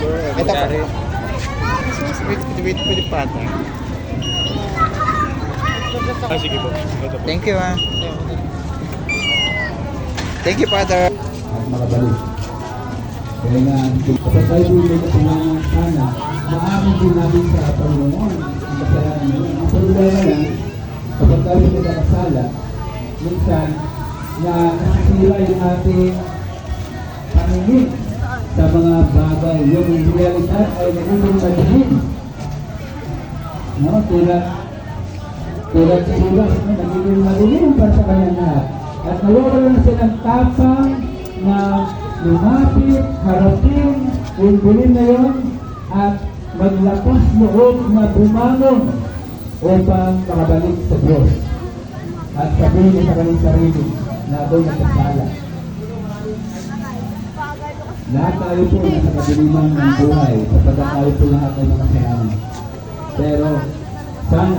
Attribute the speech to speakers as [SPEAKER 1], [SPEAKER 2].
[SPEAKER 1] Ito pa. Pwede pa ata.
[SPEAKER 2] Sige po. Ito po.
[SPEAKER 1] Thank you, ah. Thank you, Father.
[SPEAKER 3] At makabalik. Kaya nga, kapag tayo po may kapangalan sana, maamin din natin sa Panginoon ang kasalanan na yun. Ang problema lang, kapag tayo may nakasala, minsan, na nasisira yung ating paningin sa mga bagay. Yung realidad ay nagiging madilim. No? Tulad si Judas, nagiging madilim para sa kanyang lahat. At nawawala na silang tapang na lumapit, harapin, yung bilin na yun, at maglakas loob na bumangon upang makabalik sa Diyos. At sabihin sa kanyang sarili na ako'y nagkasala. Lahat tayo po nasa kadiliman ng buhay, sapagkat tayo po lahat ay makasalanan. Pero sana